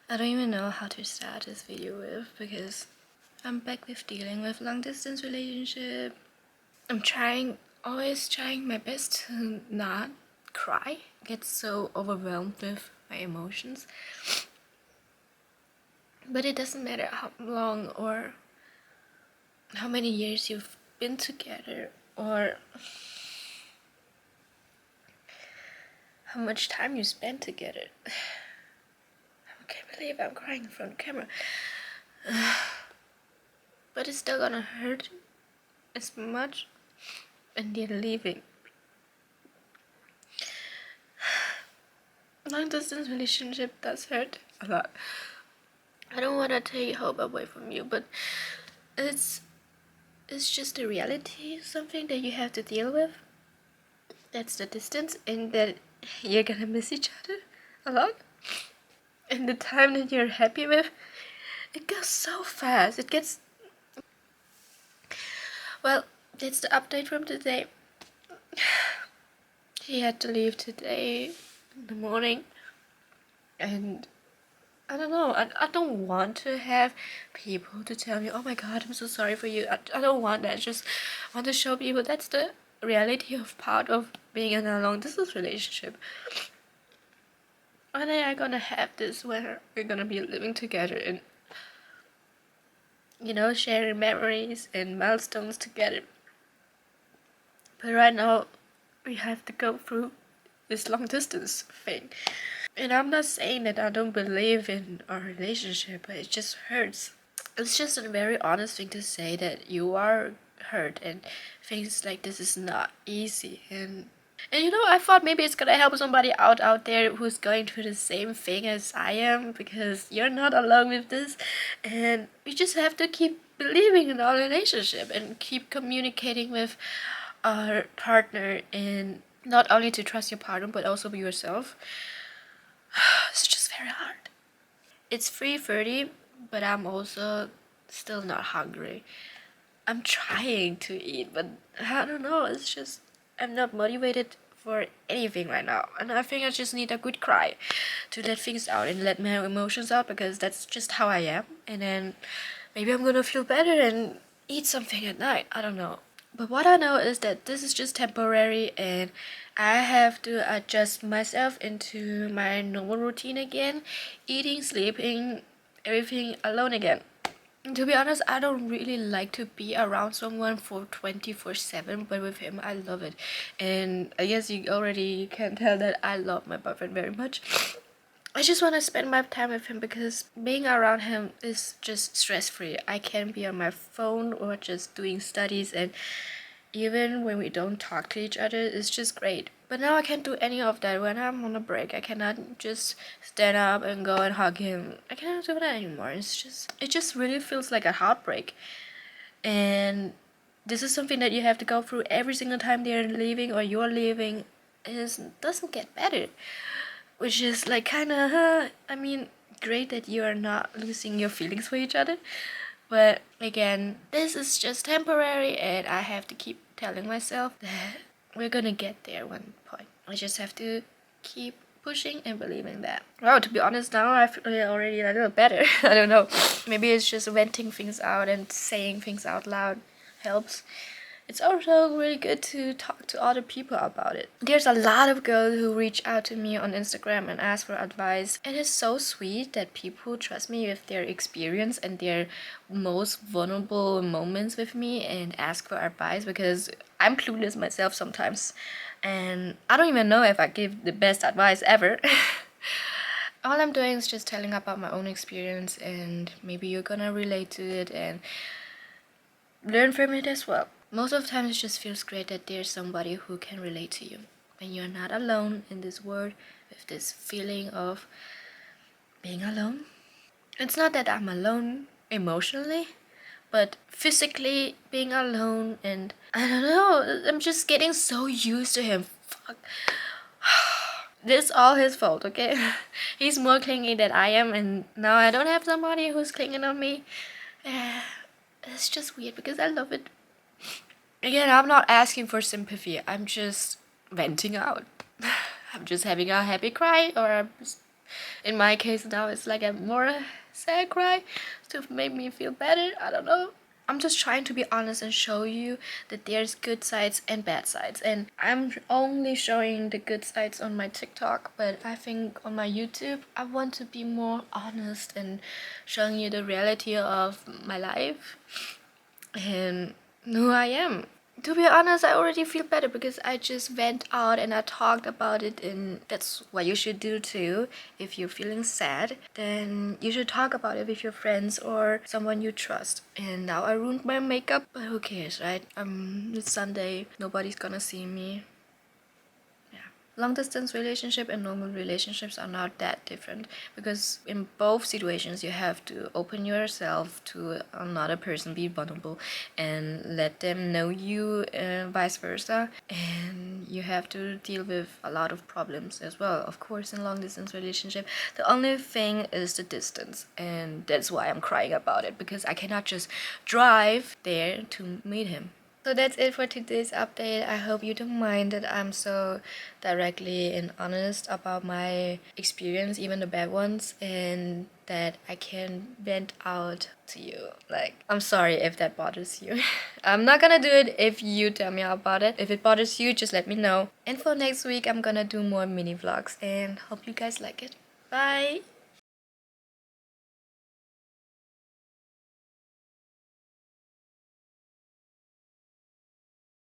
I don't even know how to start this video with because I'm back with dealing with long distance relationship. I'm always trying my best to not cry, get so overwhelmed with my emotions. But it doesn't matter how long or how many years you've been together or how much time you spend together. I can't believe I'm crying in front of the camera. But it's still gonna hurt as much when they're leaving. Long distance relationship does hurt a lot. I don't want to take hope away from you, but it's just a reality, something that you have to deal with. That's the distance, and that you're gonna miss each other a lot. And the time that you're happy with, it goes so fast. It gets... Well, that's the update from today. He had to leave today in the morning, and I don't know, I don't want to have people to tell me, oh my god, I'm so sorry for you. I don't want that. I just want to show people that's the reality of part of being in a long distance relationship. One day I'm gonna have this where we're gonna be living together and, you know, sharing memories and milestones together. But right now, we have to go through this long distance thing. And I'm not saying that I don't believe in our relationship, but it just hurts. It's just a very honest thing to say that you are hurt and things like this is not easy. And you know, I thought maybe it's gonna help somebody out there who's going through the same thing as I am, because you're not alone with this, and we just have to keep believing in our relationship and keep communicating with our partner, and not only to trust your partner but also be yourself. It's just very hard. It's 3:30, but I'm also still not hungry. I'm trying to eat, but I don't know, it's just I'm not motivated for anything right now. And I think I just need a good cry to let things out and let my emotions out, because that's just how I am. And then maybe I'm gonna feel better and eat something at night. I don't know. But what I know is that this is just temporary, and I have to adjust myself into my normal routine again, eating, sleeping, everything alone again. And to be honest, I don't really like to be around someone for 24/7, but with him I love it. And I guess you already can tell that I love my boyfriend very much. I just want to spend my time with him because being around him is just stress-free. I can be on my phone or just doing studies, and even when we don't talk to each other, it's just great. But now I can't do any of that when I'm on a break. I cannot just stand up and go and hug him. I cannot do that anymore. It just really feels like a heartbreak. And this is something that you have to go through every single time they're leaving or you're leaving. It doesn't get better. Which is like kind of, I mean, great that you are not losing your feelings for each other. But again, this is just temporary, and I have to keep telling myself that we're gonna get there one point. I just have to keep pushing and believing that. Wow, to be honest, now I feel already a little better. I don't know. Maybe it's just venting things out and saying things out loud helps. It's also really good to talk to other people about it. There's a lot of girls who reach out to me on Instagram and ask for advice. It is so sweet that people trust me with their experience and their most vulnerable moments with me and ask for advice, because I'm clueless myself sometimes. And I don't even know if I give the best advice ever. All I'm doing is just telling about my own experience, and maybe you're gonna relate to it and learn from it as well. Most of the time, it just feels great that there's somebody who can relate to you. When you're not alone in this world with this feeling of being alone. It's not that I'm alone emotionally, but physically being alone, and I don't know, I'm just getting so used to him. Fuck. This is all his fault, okay? He's more clingy than I am, and now I don't have somebody who's clinging on me. It's just weird because I love it. Again, I'm not asking for sympathy. I'm just venting out. I'm just having a happy cry, or I'm In my case now, it's like a more sad cry to make me feel better. I don't know. I'm just trying to be honest and show you that there's good sides and bad sides. And I'm only showing the good sides on my TikTok, but I think on my YouTube, I want to be more honest and showing you the reality of my life and who I am. To be honest, I already feel better because I just went out and I talked about it, and that's what you should do too. If you're feeling sad, then you should talk about it with your friends or someone you trust. And now I ruined my makeup, but who cares, right? It's Sunday, nobody's gonna see me. Long distance relationship and normal relationships are not that different, because in both situations you have to open yourself to another person, be vulnerable and let them know you, vice versa, and you have to deal with a lot of problems as well, of course, in long distance relationship. The only thing is the distance, and that's why I'm crying about it, because I cannot just drive there to meet him. So that's it for today's update. I hope you don't mind that I'm so directly and honest about my experience, even the bad ones, and that I can vent out to you. Like, I'm sorry if that bothers you. I'm not gonna do it if you tell me about it. If it bothers you, just let me know. And for next week, I'm gonna do more mini vlogs and hope you guys like it. Bye!